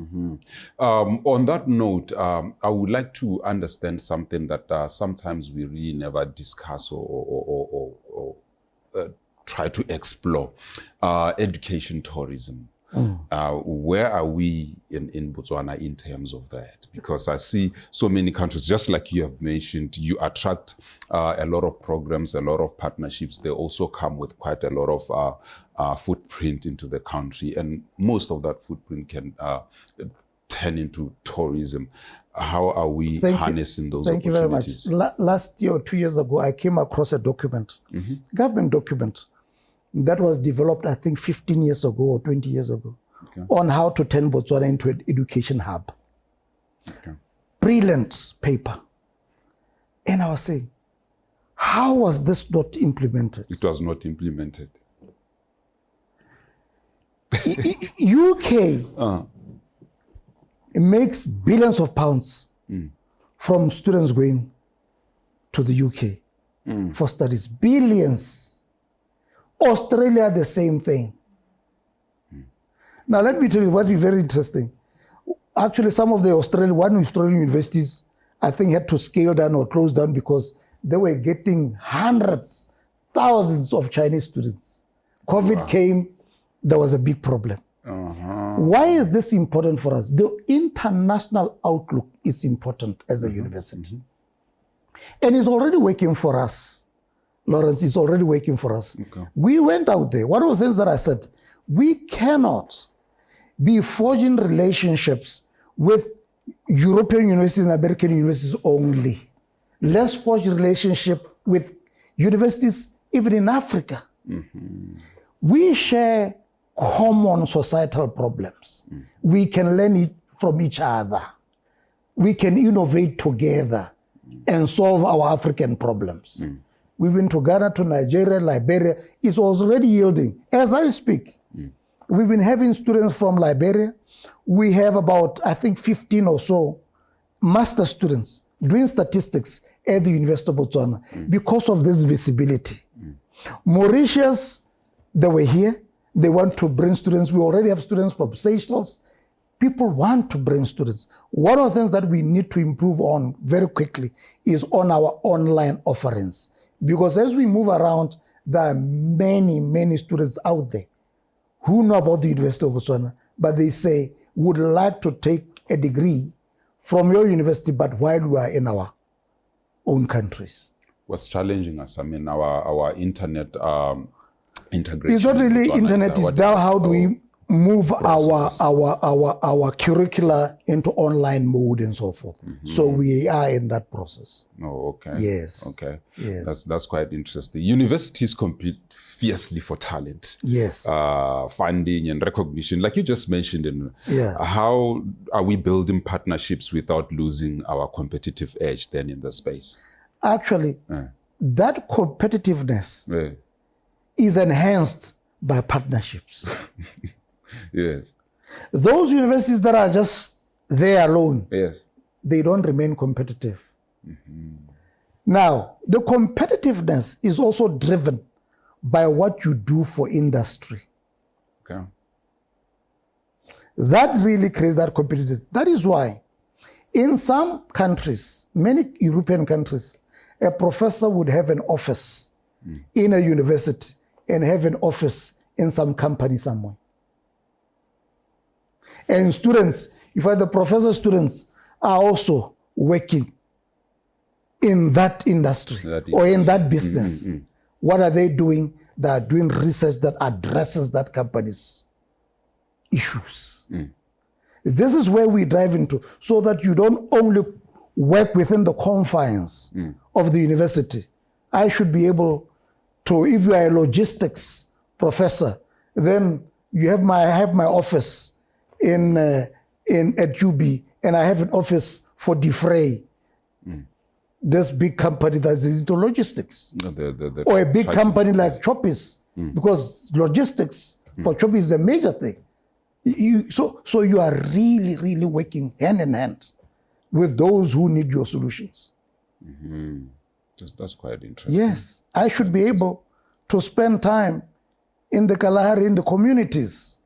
On that note, I would like to understand something that sometimes we really never discuss or try to explore. Education tourism. Where are we in Botswana in terms of that? Because I see so many countries, just like you have mentioned, you attract a lot of programs, a lot of partnerships. They also come with quite a lot of footprint into the country, and most of that footprint can turn into tourism. How are we harnessing those opportunities? Thank you very much. Last year or 2 years ago, I came across a document, government document, that was developed, I think, 15 years ago or 20 years ago, on how to turn Botswana into an education hub. Brilliant paper. And I was saying, how was this not implemented? It was not implemented. UK makes billions of pounds from students going to the UK for studies. Billions. Australia, the same thing. Now, let me tell you what is very interesting. Actually, some of the Australian universities, I think, had to scale down or close down because they were getting hundreds, thousands of Chinese students. COVID came, there was a big problem. Why is this important for us? The international outlook is important as a university. And it's already working for us. Lawrence, it's already working for us. Okay. We went out there. One of the things that I said, we cannot be forging relationships with European universities and American universities only. Let's forge relationship with universities even in Africa. We share common societal problems. We can learn it from each other. We can innovate together and solve our African problems. We've been to Ghana, to Nigeria, Liberia. It's already yielding. As I speak, we've been having students from Liberia. We have about, I think, 15 or so master students doing statistics at the University of Botswana because of this visibility. Mauritius, they were here. They want to bring students. We already have students from Seychelles. People want to bring students. One of the things that we need to improve on very quickly is on our online offerings. Because as we move around, there are many, many students out there who know about the University of Botswana, but they say, would like to take a degree from your university, but while we are in our own countries. What's challenging us? I mean, our internet integration. It's not really Botswana, internet. It's now how do we move our curricula into online mode and so forth. So we are in that process. Oh, okay. Yes. Okay. Yes. That's quite interesting. Universities compete fiercely for talent. Yes. Funding and recognition, like you just mentioned. Yeah. How are we building partnerships without losing our competitive edge then in the space? Actually, that competitiveness Yeah. is enhanced by partnerships. Yes. Those universities that are just there alone, Yes. they don't remain competitive. Now, the competitiveness is also driven by what you do for industry. Okay. That really creates that competitiveness. That is why in some countries, many European countries, a professor would have an office in a university and have an office in some company somewhere. And students, if the professor students are also working in that industry or in that business, what are they doing? They are doing research that addresses that company's issues. This is where we drive into, so that you don't only work within the confines of the university. I should be able to, if you are a logistics professor, then I have my office at UB, and I have an office for Defray, this big company that's into logistics, or a big company like Choppies, because logistics for Choppies is a major thing. So you are really, really working hand in hand with those who need your solutions. That's quite interesting. Yes, I should be able to spend time in the Kalahari, in the communities,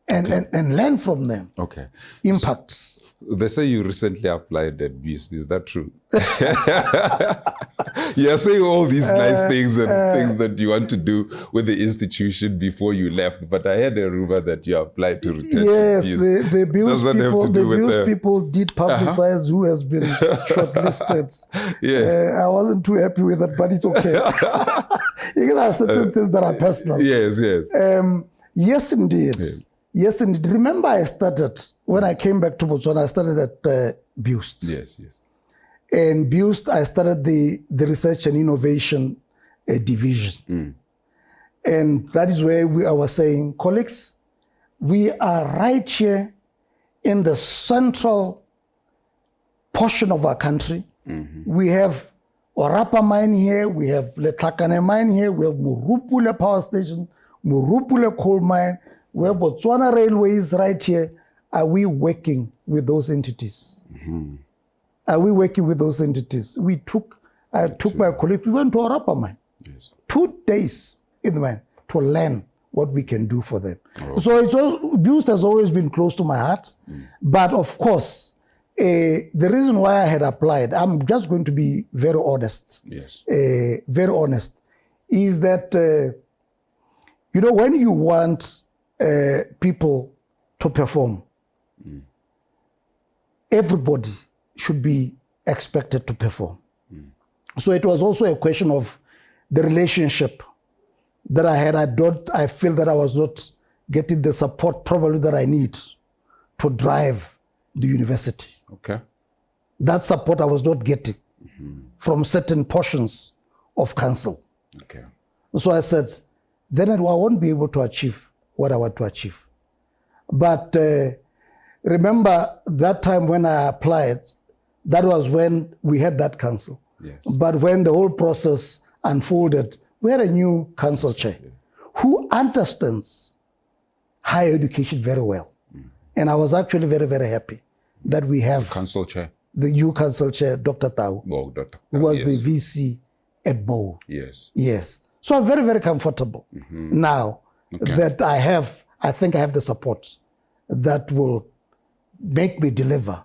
and learn from them. Okay. Impacts. They say you recently applied at BUST. Is that true? You're saying all these nice things and things that you want to do with the institution before you left, but I heard a rumor that you applied to return yes, to BUST. the BUST people did publicize who has been shortlisted. Yes. I wasn't too happy with it, but it's okay. You can have certain things that are personal. Yes. Yes, indeed. Yes. Yes, indeed. Remember, I started, when I came back to Botswana, I started at BUST. Yes. And BUST, I started the research and innovation division. And that is where I was saying, colleagues, we are right here in the central portion of our country. We have Orapa mine here, we have Letlakane mine here, we have Murupule power station, Murupule coal mine, we have Botswana Railways right here. Are we working with those entities? Are we working with those entities? I took my colleague, we went to Orapa mine. 2 days in the mine to learn what we can do for them. So BUST has always been close to my heart. But of course, the reason why I had applied, I'm just going to be very honest. Very honest, is that, when you want people to perform, everybody should be expected to perform. So it was also a question of the relationship that I had. I feel that I was not getting the support probably that I need to drive the university. Okay. That support I was not getting from certain portions of council. Okay. So I said, then I won't be able to achieve what I want to achieve. But remember that time when I applied, that was when we had that council. Yes. But when the whole process unfolded, we had a new council chair who understands higher education very well. And I was actually very, very happy that we have Council chair. the new council chair, Dr. Tau, Oh, Dr. who was yes. the VC at Bow. Yes. Yes. So I'm very, very comfortable now that I think I have the support that will make me deliver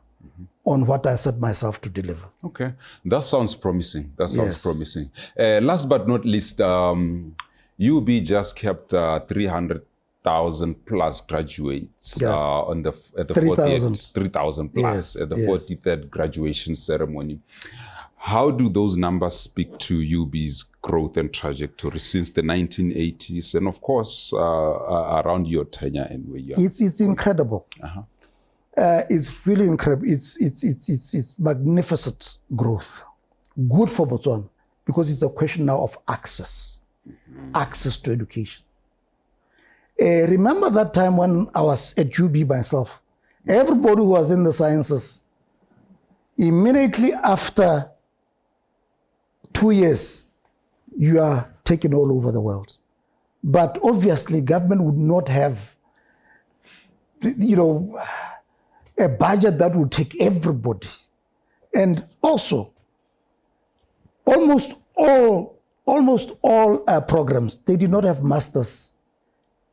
on what I set myself to deliver. Okay. That sounds promising. That sounds Yes. promising. Last but not least, UB just kept 300,000 plus graduates at the 3,000 plus Yes, at the yes. 43rd graduation ceremony. How do those numbers speak to UB's growth and trajectory since the 1980s and of course around your tenure and where you are? It's incredible. It's really incredible. It's magnificent growth. Good for Botswana because it's a question now of access to education. Remember that time when I was at UB myself, everybody who was in the sciences, immediately after 2 years, you are taken all over the world. But obviously, government would not have, a budget that would take everybody. And also, almost all programs, they did not have masters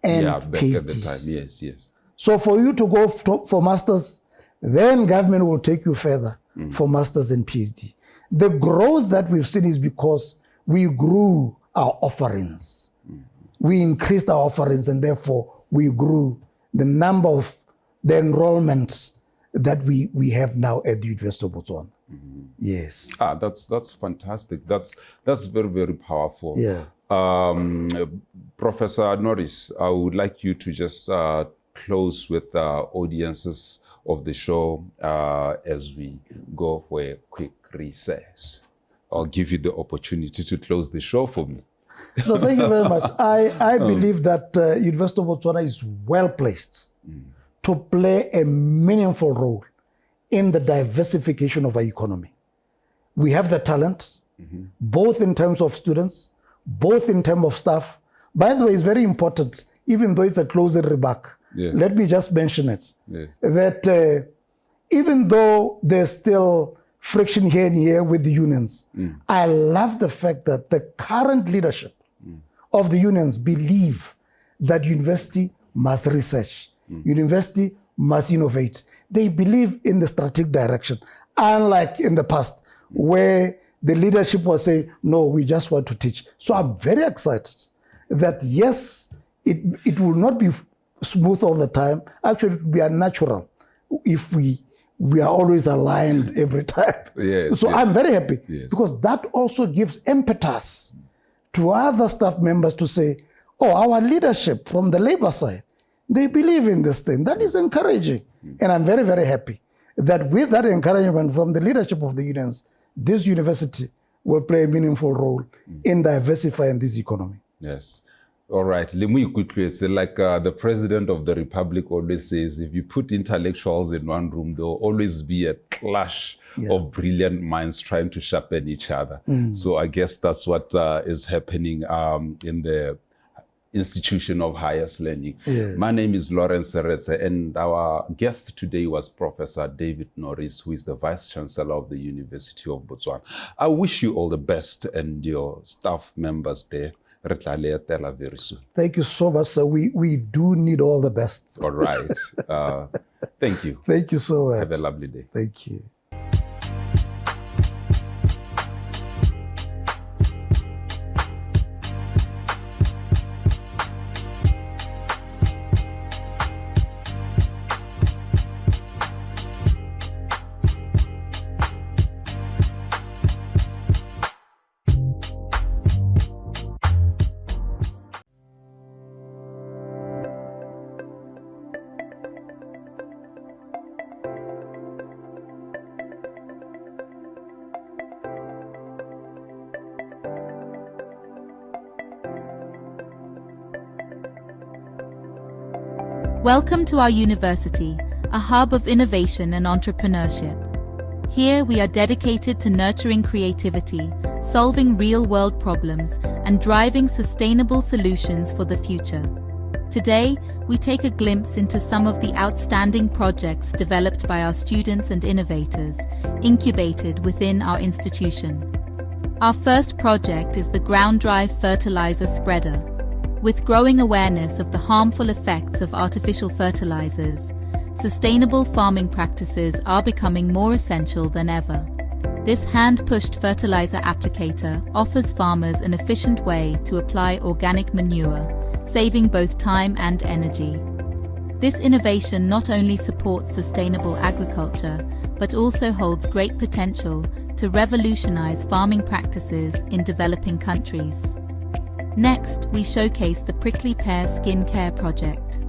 and back PhDs. at the time. Yes. So for you to go for masters, then government will take you further for masters and PhD. The growth that we've seen is because we grew our offerings. We increased our offerings and therefore we grew the number of the enrollments that we have now at the University of Botswana. Yes. That's fantastic. That's very, very powerful. Yeah. Professor Norris, I would like you to just close with audiences of the show as we go for a quick recess. I'll give you the opportunity to close the show for me. No, thank you very much. I believe that University of Botswana is well placed to play a meaningful role in the diversification of our economy. We have the talent, both in terms of students, both in terms of staff. By the way, it's very important, even though it's a closing remark, let me just mention it, that even though there's still friction here and here with the unions, I love the fact that the current leadership of the unions believe that university must research, university must innovate. They believe in the strategic direction, unlike in the past where the leadership was saying, no, we just want to teach. So I'm very excited that yes, it will not be smooth all the time. Actually, it will be unnatural if we are always aligned every time. I'm very happy because that also gives impetus to other staff members to say, oh, our leadership from the labor side, they believe in this thing. That is encouraging. And I'm very, very happy that with that encouragement from the leadership of the unions, this university will play a meaningful role in diversifying this economy. Yes. All right. Let me quickly say, like the president of the republic always says, if you put intellectuals in one room, there will always be a clash of brilliant minds trying to sharpen each other. So I guess that's what is happening in the institution of highest learning. My name is Lawrence Seretse, and our guest today was Professor David Norris, who is the Vice Chancellor of the University of Botswana. I wish you all the best and your staff members there. Very soon. Thank you so much, sir. We do need all the best. All right. Thank you. Thank you so much. Have a lovely day. Thank you. Welcome to our university, a hub of innovation and entrepreneurship. Here we are dedicated to nurturing creativity, solving real-world problems, and driving sustainable solutions for the future. Today, we take a glimpse into some of the outstanding projects developed by our students and innovators, incubated within our institution. Our first project is the ground-drive fertilizer spreader. With growing awareness of the harmful effects of artificial fertilizers, sustainable farming practices are becoming more essential than ever. This hand-pushed fertilizer applicator offers farmers an efficient way to apply organic manure, saving both time and energy. This innovation not only supports sustainable agriculture, but also holds great potential to revolutionize farming practices in developing countries. Next, we showcase the Prickly Pear Skincare Project.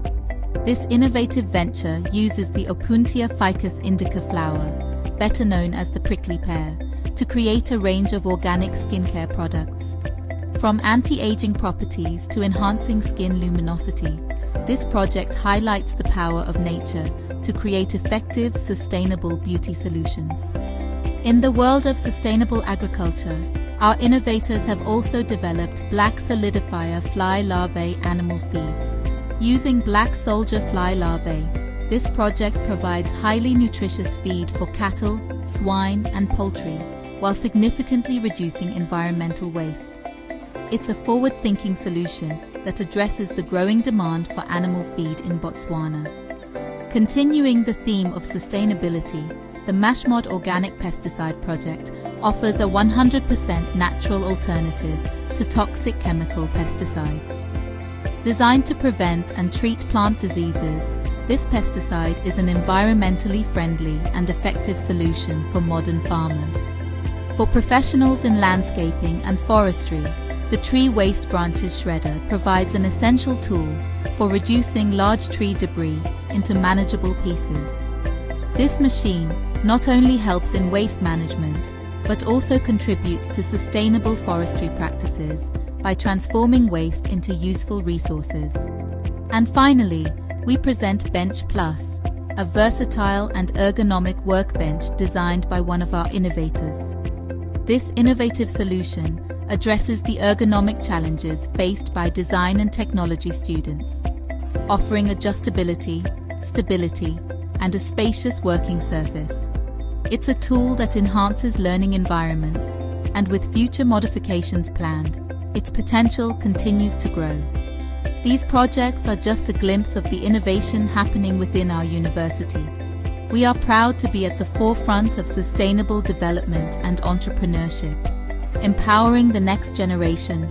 This innovative venture uses the Opuntia ficus indica flower, better known as the prickly pear, to create a range of organic skincare products. From anti-aging properties to enhancing skin luminosity, this project highlights the power of nature to create effective, sustainable beauty solutions. In the world of sustainable agriculture, our innovators have also developed black solidifier fly larvae animal feeds. Using black soldier fly larvae, this project provides highly nutritious feed for cattle, swine, and poultry, while significantly reducing environmental waste. It's a forward-thinking solution that addresses the growing demand for animal feed in Botswana. Continuing the theme of sustainability, the Mashmod Organic Pesticide Project offers a 100% natural alternative to toxic chemical pesticides. Designed to prevent and treat plant diseases, this pesticide is an environmentally friendly and effective solution for modern farmers. For professionals in landscaping and forestry, the Tree Waste Branches Shredder provides an essential tool for reducing large tree debris into manageable pieces. This machine not only helps in waste management, but also contributes to sustainable forestry practices by transforming waste into useful resources. And finally, we present Bench Plus, a versatile and ergonomic workbench designed by one of our innovators. This innovative solution addresses the ergonomic challenges faced by design and technology students, offering adjustability, stability, and a spacious working surface. It's a tool that enhances learning environments, and with future modifications planned, its potential continues to grow. These projects are just a glimpse of the innovation happening within our university. We are proud to be at the forefront of sustainable development and entrepreneurship, empowering the next generation